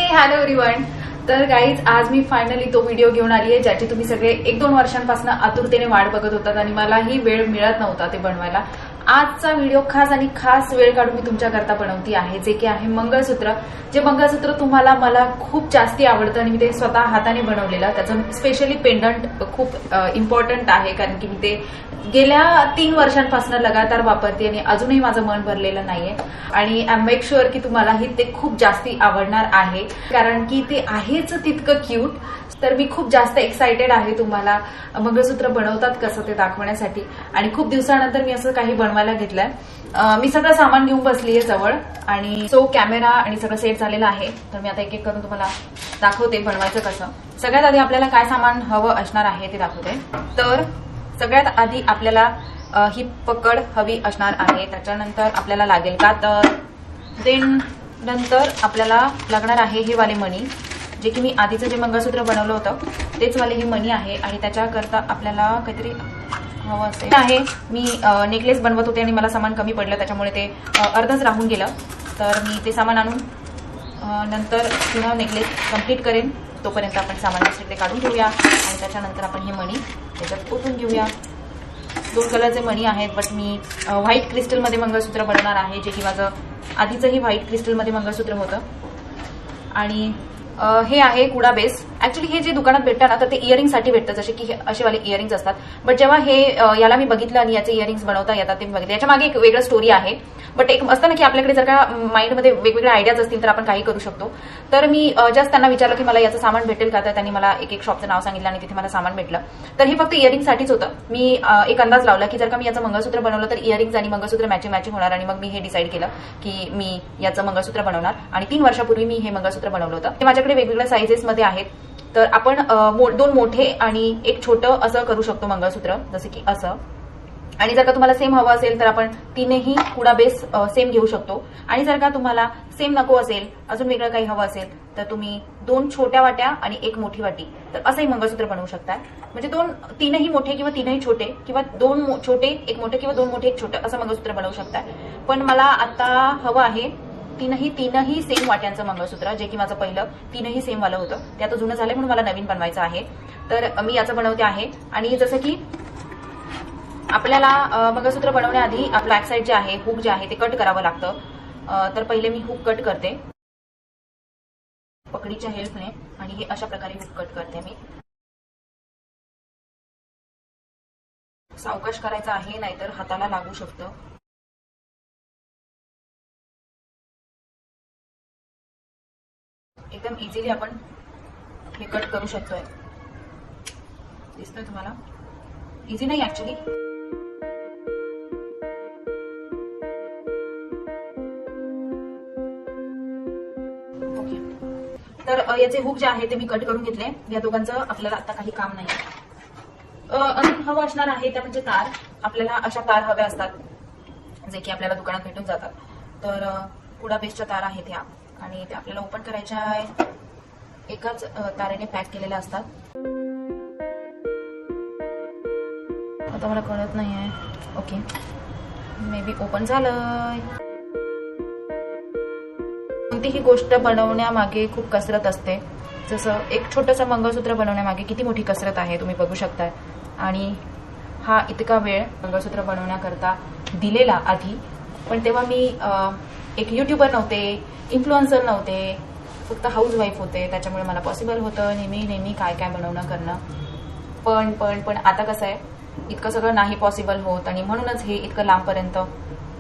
Hello everyone. तर guys आज मी finally तो व्हिडिओ घेऊन आली आहे ज्याची तुम्ही सगळे 1-2 वर्षांपासून आतुरतेने वाट बघत होतात आणि मलाही वेळ मिळत नव्हता ते बनवायला. आजचा व्हिडिओ खास वेळ काढून मी तुमच्याकरता बनवती आहे, जे की आहे मंगळसूत्र. जे मंगळसूत्र तुम्हाला मला खूप जास्ती आवडतं आणि मी ते स्वतः हाताने बनवलेलं. त्याचं स्पेशली पेंडंट खूप इम्पॉर्टंट आहे, कारण की मी ते गेल्या 3 वर्षांपासून लगातार वापरते आणि अजूनही माझं मन भरलेलं नाहीये. आणि आय मेक शुअर की तुम्हालाही ते खूप जास्ती आवडणार आहे, कारण की ते आहेच तितकं क्यूट. तर मी खूप जास्त एक्सायटेड आहे तुम्हाला मंगळसूत्र बनवतात कसं ते दाखवण्यासाठी. आणि खूप दिवसानंतर मी असं काही बनवायला घेतलंय. मी सगळं सामान घेऊन बसलीये जवळ आणि सो कॅमेरा आणि सगळं सेट झालेलं आहे. तर मी आता एक एक करून तुम्हाला दाखवते बनवायचं कसं. सगळ्यात आधी आपल्याला काय सामान हवं असणार आहे ते दाखवते. तर सगळ्यात आधी आपल्याला ही पकड हवी असणार आहे. त्याच्यानंतर आपल्याला लागेल कातर. देन नंतर आपल्याला लागणार आहे हे वाले मणी, जे की मी आधीचं जे मंगळसूत्र बनवलं होतं तेच वाले ही मणी आहे. आणि त्याच्याकरता आपल्याला काहीतरी हवं असेल आहे. मी नेकलेस बनवत होते आणि मला सामान कमी पडलं, त्याच्यामुळे ते अर्धच राहून गेलं. तर मी ते सामान आणून नंतर पुन्हा नेकलेस कम्प्लीट करेन. तोपर्यंत आपण सामान दुसरीकडे काढून घेऊया आणि त्याच्यानंतर आपण हे मणी त्याच्यात ओतून घेऊया. 2 कलरचे मणी आहेत, बट मी व्हाईट क्रिस्टलमध्ये मंगळसूत्र बनवणार आहे, जे की माझं आधीचंही व्हाईट क्रिस्टलमध्ये मंगळसूत्र होतं. आणि हे आहे कुडा बेस. ऍक्च्युली हे जे दुकानात भेटतात ना, तर ते इयरिंगसाठी भेटतं, जसे की असे वाले इयरिंग्स असतात. बट जेव्हा हे याला मी बघितलं आणि याचे इयरिंग्स बनवता येतात ते मी बघितलं. याच्या मागे एक वेगळं स्टोरी आहे. बट एक असतं ना की आपल्याकडे जर का माइंडमध्ये वेगवेगळ्या आयडियाज असतील तर आपण काही करू शकतो. तर मी जस्ट त्यांना विचारलं की मला याचं सामान भेटेल का, तर त्यांनी मला एक शॉपचं नाव सांगितलं आणि तिथे मला सामान भेटलं. तर हे फक्त इयरिंगसाठीच होतं. मी एक अंदाज लावला की जर का मी याचं मंगळसूत्र बनवलं तर इयरिंग्स आणि मंगळसूत्र मॅचिंग होणार. आणि मग मी हे डिसाईड केलं की मी याचं मंगळसूत्र बनवणार. आणि 3 वर्षापूर्वी मी हे मंगळसूत्र बनवलं होतं. ते माझ्याकडे वेगवेगळ्या साइजेसमध्ये आहेत. तर आपण 2 मोठे आणि 1 छोटं असं करू शकतो मंगळसूत्र, जसं की असं. आणि जर का तुम्हाला सेम हवं असेल तर आपण 3ही कुडा बेस सेम घेऊ शकतो. आणि जर का तुम्हाला सेम नको असेल, अजून वेगळं काही हवं असेल, तर तुम्ही 2 छोट्या वाट्या आणि 1 मोठी वाटी, तर असंही मंगळसूत्र बनवू शकता. म्हणजे 3ही मोठे किंवा 3ही छोटे, किंवा 2 छोटे 1 मोठे किंवा 2 मोठे 1 छोटं असं मंगळसूत्र बनवू शकता. पण मला आता हवं आहे तीनही सेम वाट्यांचं मंगळसूत्र, जे की माझं पहिलं 3ही सेम वालं होतं. ते आता जुनं झालंय म्हणून मला नवीन बनवायचं आहे. तर मी याचं बनवते आहे. आणि जसं की आपल्याला मंगळसूत्र बनवण्याआधी आपलं बॅक साईड जे आहे, हुक जे आहे ते कट करावं लागतं. तर पहिले मी हुक कट करते पकडीच्या हेल्पने. आणि हे अशा प्रकारे हुक कट करते मी. सावकाश करायचं आहे, नाहीतर हाताला लागू शकतं. एकदम इझिली आपण हे कट करू शकतोय. दिसतोय तुम्हाला? इझी नाही ऍक्च्युली. ओके, तर याचे हुक जे आहे ते मी कट करून घेतले. या दोघांचं आपल्याला आता काही काम नाही. अजून हवं असणार आहे त्या म्हणजे तार. आपल्याला अशा तार हव्या असतात, जे की आपल्याला दुकानात भेटून जातात. तर कुडा बेसच्या तार आहेत ह्या, आणि ते आपल्याला ओपन करायच्या आहे. एकाच तारेने पॅक केलेल्या असतात. आता मला कळत नाही आहे. ओके, मे बी ओपन झालंय. कोणतीही गोष्ट बनवण्यामागे खूप कसरत असते. जसं एक छोटंसं मंगळसूत्र बनवण्यामागे किती मोठी कसरत आहे तुम्ही बघू शकताय. आणि हा इतका वेळ मंगळसूत्र बनवण्याकरता दिलेला आधी. पण तेव्हा मी एक युट्यूबर नव्हते, इन्फ्लुएन्सर नव्हते, फक्त हाऊसवाईफ होते. त्याच्यामुळे मला पॉसिबल होतं नेहमी काय बनवणं करणं. पण आता कसं आहे, इतकं सगळं नाही पॉसिबल होत. आणि म्हणूनच हे इतकं लांबपर्यंत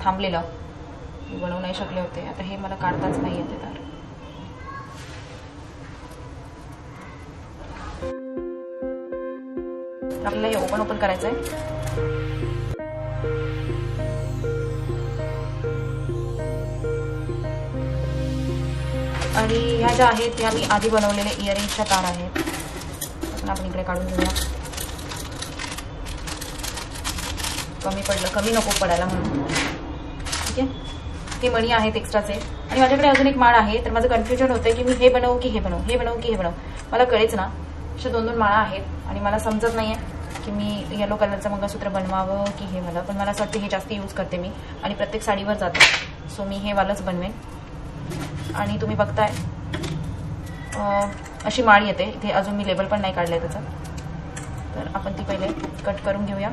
थांबलेलं. बनवू नाही शकले होते. आता हे मला काढताच नाही येते. तर आपल्याला हे ओपन करायचंय. आणि ह्या ज्या आहेत त्या मी आधी बनवलेल्या इयरिंगच्या तार आहेत. आपण इकडे काढून घेऊया. कमी नको पडायला म्हणून. ठीक आहे, हे मणी आहेत एक्स्ट्राचे. आणि माझ्याकडे अजून एक माळ आहे. तर माझं कन्फ्युजन होतंय की मी हे बनवू की हे बनवू. मला कळेच ना. अशा 2 माळा आहेत आणि मला समजत नाहीये की मी येलो कलरचं मंगळसूत्र बनवावं की हे वालं. पण मला असं वाटतं हे जास्त यूज करते मी आणि प्रत्येक साडीवर जाते. सो मी हे वालंच बनवेन. आणि तुम्ही बघताय अशी माळ येते. इथे अजून मी लेबल पण नाही काढलंय त्याचं, तर आपण ती पहिले कट करून घेऊया.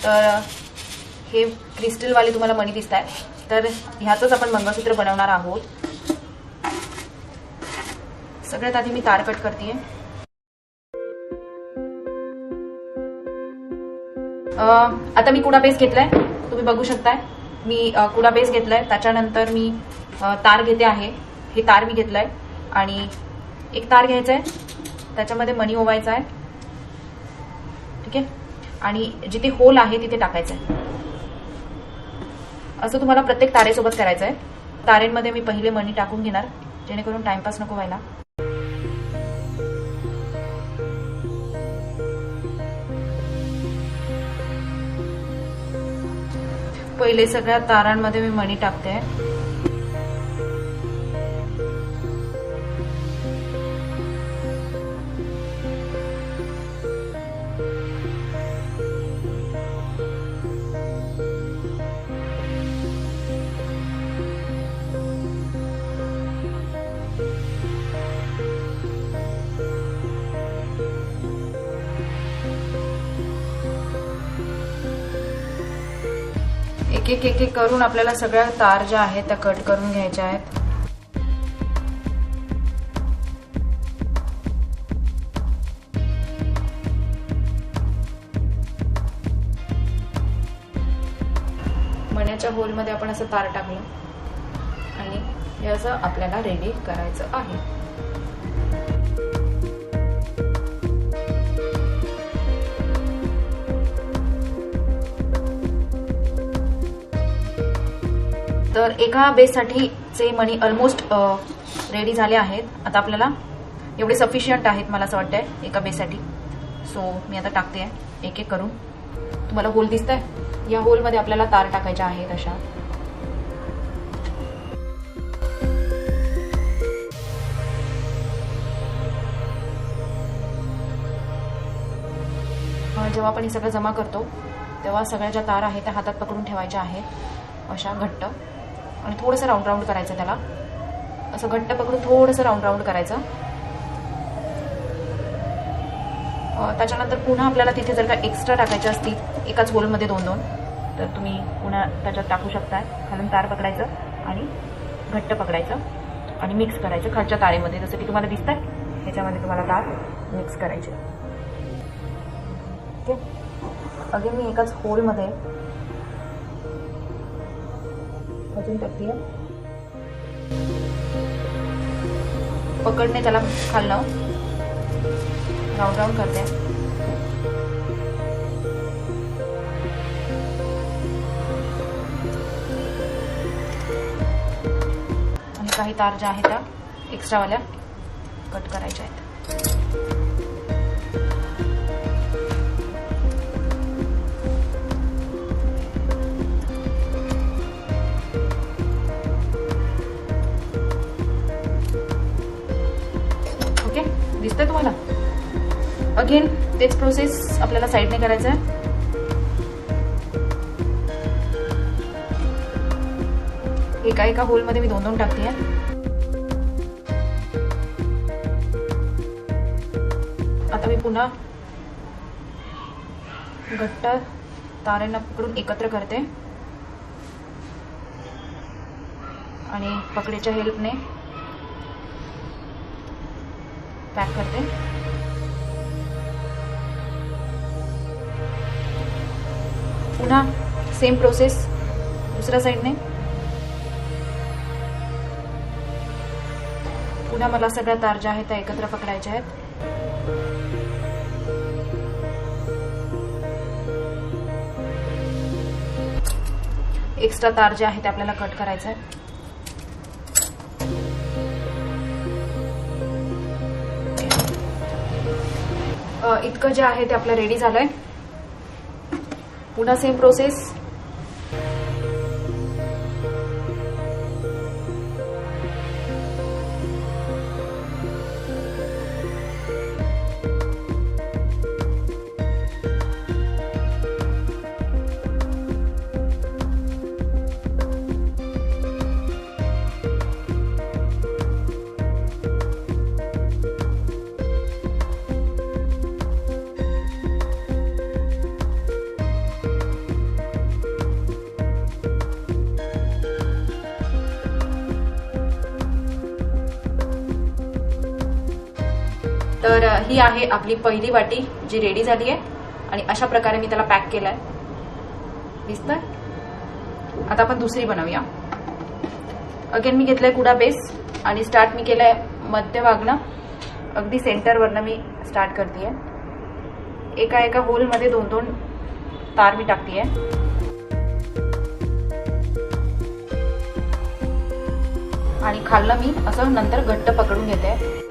तर हे क्रिस्टलवाले तुम्हाला मणी दिसत आहेत, तर ह्याचंच आपण मंगळसूत्र बनवणार आहोत. सगळ्यात आधी मी तार कट करते. आता मी कुडा बेस घेतलाय, तुम्ही बघू शकताय. मी कुडा बेस घेतलाय, त्याच्यानंतर मी तार घेते आहे. हे तार मी घेतलंय आणि एक तार घ्यायचा आहे, त्याच्यामध्ये मणी ओवायचा आहे. ठीक आहे, आणि जिथे होल आहे तिथे टाकायचं आहे. असं तुम्हाला प्रत्येक तारेसोबत करायचं आहे. तारेंमध्ये मी पहिले मणी टाकून घेणार, जेणेकरून टाइमपास नको व्हायला. पहिले सगळ्या तारांमध्ये मी मणी टाकते. एक एक एक करून आपल्याला सगळ्या तार ज्या आहेत त्या कट करून घ्यायच्या आहेत. मण्याच्या होलमध्ये आपण असं तार टाकलं आणि हे असं आपल्याला रेडी करायचं आहे. तर एका बेससाठीचे मणी ऑलमोस्ट रेडी झाले आहेत. आता आपल्याला एवढे सफिशियंट आहेत मला असं वाटतंय एका बेससाठी. सो मी आता टाकते आहे एक एक करून. तुम्हाला होल दिसत आहे, या होलमध्ये आपल्याला तार टाकायच्या आहेत अशा. जेव्हा आपण हे सगळं जमा करतो तेव्हा सगळ्या ज्या तार आहेत त्या हातात पकडून ठेवायच्या आहेत अशा घट्ट, आणि थोडंसं राऊंड राऊंड करायचं. त्याला असं घट्ट पकडून थोडंसं राऊंड राऊंड करायचं. त्याच्यानंतर पुन्हा आपल्याला तिथे जर का एक्स्ट्रा टाकायच्या असतील एकाच होलमध्ये 2-2, तर तुम्ही पुन्हा त्याच्यात टाकू शकता. खालून तार पकडायचं आणि घट्ट पकडायचं आणि मिक्स करायचं खालच्या तारेमध्ये, जसं की तुम्हाला दिसतंय ह्याच्यामध्ये तुम्हाला तार मिक्स करायचे. ओके, अगेन मी एकाच होलमध्ये अजून टाकते. पकडणे त्याला खालनं राऊंड राऊंड करते. आणि काही तार ज्या आहेत त्या एक्स्ट्रावाल्या कट करायच्या आहेत. दिसतंय तुम्हाला? अगेन तेच प्रोसेस आपल्याला साईडने करायचं आहे. एका एका होलमध्ये मी 2-2 टाकते. आता मी पुन्हा घट्ट तारेंना पकडून एकत्र करते आणि पकडेच्या हेल्पने पॅक करते. पुन्हा सेम प्रोसेस दुसऱ्या साईडने. पुन्हा मला सगळ्या तार ज्या आहेत त्या एकत्र पकडायच्या आहेत. एक्स्ट्रा तार जे आहे ते आपल्याला कट करायचं आहे. इतकं जे आहे ते आपलं रेडी झालंय. पुन्हा सेम प्रोसेस. तर ही आहे आपली पहिली वाटी जी रेडी झाली आहे आणि अशा प्रकारे मी त्याला पॅक केलंय, दिसतंय. आता आपण दुसरी बनवूया. अगेन मी घेतलाय कुडा बेस आणि स्टार्ट मी केलंय मध्यभागनं, अगदी सेंटरवरनं मी स्टार्ट करतेय. एका एका होलमध्ये 2-2 तार मी टाकतेय. आणि खाल्लं मी असं नंतर घट्ट पकडून घेते.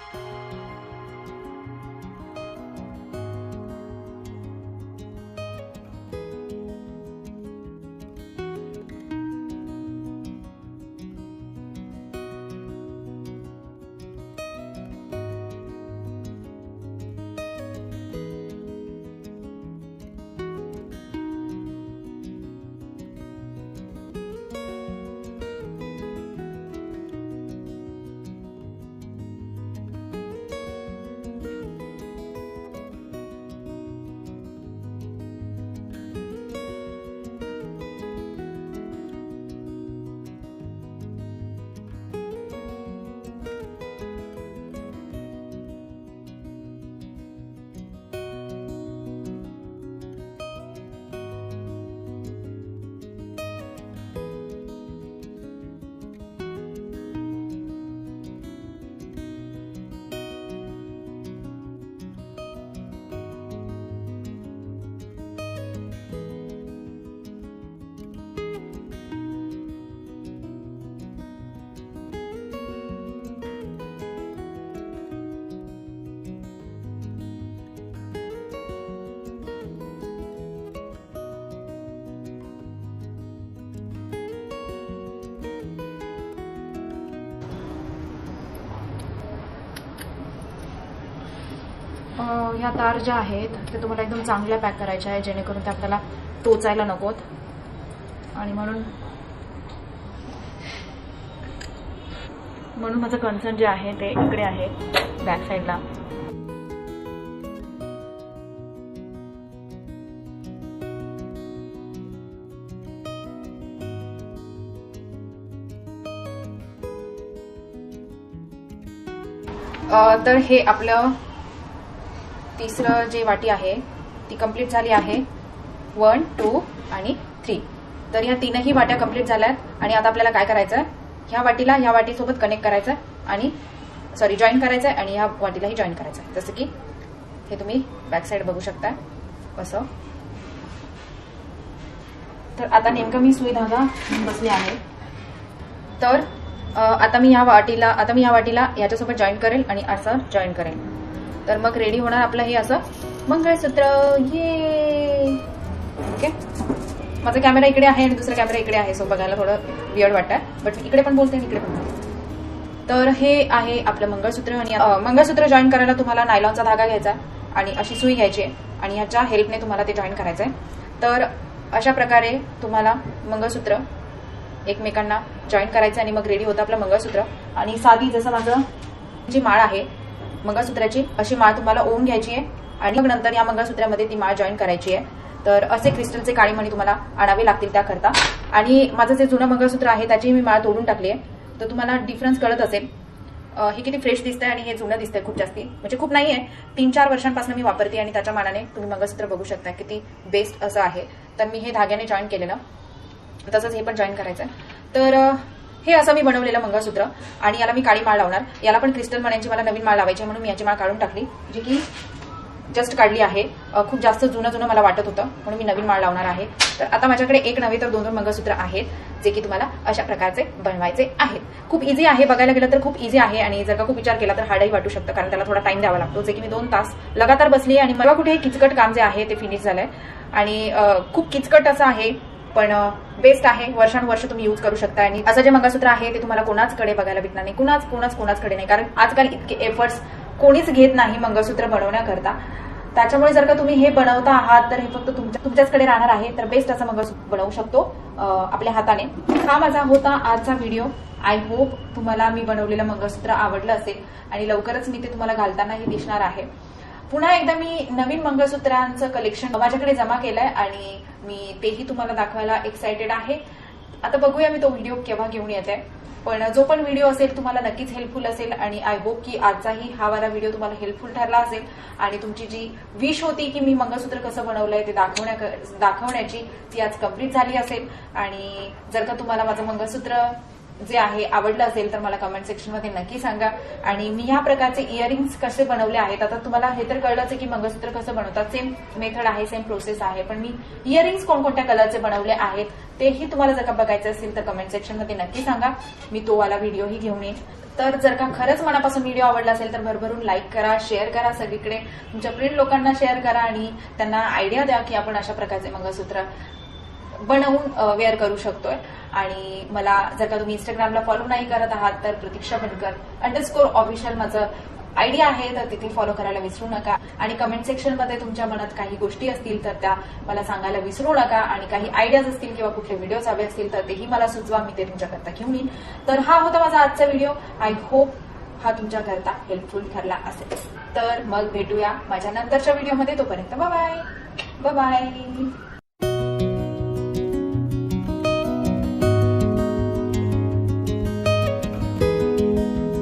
ह्या तार ज्या आहेत ते तुम्हाला एकदम चांगल्या पॅक करायच्या आहे, जेणेकरून ते आपल्याला टोचायला नकोत. आणि म्हणून माझं कन्सर्न जे आहे ते इकडे आहे, बॅक साईडला. तर हे आपलं तिसरं जे वाटी आहे ती कंप्लीट झाली आहे. 1, 2 आणि 3. तर ह्या तीनही वाट्या कंप्लीट झाल्यात आणि आता आपल्याला काय करायचं आहे, ह्या वाटीला ह्या वाटीसोबत कनेक्ट करायचं आहे आणि जॉईन करायचं आहे आणि ह्या वाटीलाही जॉईन करायचं आहे. जसं की हे तुम्ही बॅक साईड बघू शकता असं. तर आता नेमकं मी सुई धागा बसली आहे. तर आता मी ह्या वाटीला याच्यासोबत जॉईन करेल आणि असं जॉईन करेल. तर मग रेडी होणार आपलं हे असं मंगळसूत्र. ये ओके. माझा कॅमेरा इकडे आहे आणि दुसरा कॅमेरा इकडे आहे, सो बघायला थोडं वियर्ड वाटतं, बट इकडे पण बोलते आणि इकडे पण बोलते. तर हे आहे आपलं मंगळसूत्र. आणि मंगळसूत्र जॉईन करायला तुम्हाला नायलॉनचा धागा घ्यायचा आणि अशी सुई घ्यायची आहे आणि ह्याच्या हेल्पने तुम्हाला ते जॉईन करायचं आहे. तर अशा प्रकारे तुम्हाला मंगळसूत्र एकमेकांना जॉईन करायचं आणि मग रेडी होतं आपलं मंगळसूत्र. आणि साधी जसं माझं जी माळ आहे मंगळसूत्राची, अशी माळ तुम्हाला ओवून घ्यायची आहे आणि मग नंतर या मंगळसूत्रामध्ये ती माळ जॉईन करायची आहे. तर असे क्रिस्टलचे काळी मणी तुम्हाला आणावे लागतील त्याकरता. आणि माझं जे जुनं मंगळसूत्र आहे त्याची मी माळ तोडून टाकली आहे. तर तुम्हाला डिफरन्स कळत असेल, हे किती फ्रेश दिसतंय आणि हे जुनं दिसतंय खूप जास्ती, म्हणजे खूप नाही आहे, 3-4 वर्षांपासून मी वापरते आणि त्याच्या मानाने तुम्ही मंगळसूत्र बघू शकता किती बेस्ट असं आहे. तर मी हे धाग्याने जॉईन केलेलं, तसंच हे पण जॉईन करायचं. तर हे असं मी बनवलेलं मंगळसूत्र आणि याला मी काळी माळ लावणार. याला पण क्रिस्टल मण्यांची मला नवीन माळ लावायची, म्हणून मी याची माळ काढून टाकली, जी की जस्ट काढली आहे. खूप जास्त जुनं मला वाटत होतं, म्हणून मी नवीन माळ लावणार आहे. तर आता माझ्याकडे एक नव्हे तर 2-2 मंगळसूत्र आहेत, जे की तुम्हाला अशा प्रकारचे बनवायचे आहेत. खूप इझी आहे, बघायला गेलं तर खूप इझी आहे. आणि जर का खूप विचार केला तर हार्डही वाटू शकतं, कारण त्याला थोडा टाइम द्यावा लागतो, जे की मी 2 तास लगातार बसली आणि मला कुठे किचकट काम जे आहे ते फिनिश झालंय. आणि खूप किचकट असं आहे, पण बेस्ट आहे. वर्षानुवर्ष तुम्ही यूज करू शकता. आणि असं जे मंगळसूत्र आहे ते तुम्हाला कोणाचकडे बघायला भेटणार नाही, कोणाचकडे नाही, कारण आजकाल इतके एफर्ट्स कोणीच घेत नाही मंगळसूत्र बनवण्याकरता. त्याच्यामुळे जर का तुम्ही हे बनवता आहात तर हे फक्त तुमच्याचकडे राहणार आहे. तर बेस्ट असं मंगळसूत्र बनवू शकतो आपल्या हाताने. हा माझा होता आजचा व्हिडिओ. आय होप तुम्हाला मी बनवलेलं मंगळसूत्र आवडलं असेल आणि लवकरच मी ते तुम्हाला घालतानाही दिसणार आहे. पुन्हा एकदा मी नवीन मंगळसूत्रांचं कलेक्शन माझ्याकडे जमा केलंय आणि मी तेही तुम्हाला दाखवायला एक्सायटेड आहे. आता बघूया मी तो व्हिडिओ केव्हा घेऊन येते. पण जो पण व्हिडिओ असेल तुम्हाला नक्कीच हेल्पफुल असेल आणि आय होप की आजचाही हा वाला व्हिडिओ तुम्हाला हेल्पफुल ठरला असेल आणि तुमची जी विश होती की मी मंगळसूत्र कसं बनवलंय ते दाखवण्याची ती आज कंप्लीट झाली असेल. आणि जर का तुम्हाला माझं मंगळसूत्र जे आहे आवडलं असेल तर मला कमेंट सेक्शनमध्ये नक्की सांगा. आणि मी ह्या प्रकारचे इयरिंग्स कसे बनवले आहेत, आता तुम्हाला हे तर कळलंच आहे की मंगळसूत्र कसं बनवतात, सेम मेथड आहे, सेम प्रोसेस आहे, पण मी इयरिंग्स कोणकोणत्या कलरचे बनवले आहेत तेही तुम्हाला जर का बघायचं असेल तर कमेंट सेक्शनमध्ये नक्की सांगा. मी तो वाला व्हिडिओही घेऊन येईन. तर जर का खरंच मनापासून व्हिडिओ आवडला असेल तर भरभरून लाईक करा, शेअर करा, सगळीकडे तुमच्या फ्रेंड लोकांना शेअर करा आणि त्यांना आयडिया द्या की आपण अशा प्रकारचे मंगळसूत्र बनवून वेअर करू शकतोय. आणि मला जर का तुम्ही इंस्टाग्रामला फॉलो नाही करत आहात तर प्रतीक्षा बनकर _ऑफिशियल माझं आयडी आहे, तर तिथे फॉलो करायला विसरू नका. आणि कमेंट सेक्शनमध्ये तुमच्या मनात काही गोष्टी असतील तर त्या मला सांगायला विसरू नका. आणि काही आयडियाज असतील किंवा कुठले व्हिडिओज हवे असतील तर तेही मला सुचवा, मी ते तुमच्याकरता घेऊन येईन. तर हा होता माझा आजचा व्हिडिओ. आय होप हा तुमच्याकरता हेल्पफुल ठरला असेल. तर मग भेटूया माझ्या नंतरच्या व्हिडिओमध्ये. तोपर्यंत बाय बाय.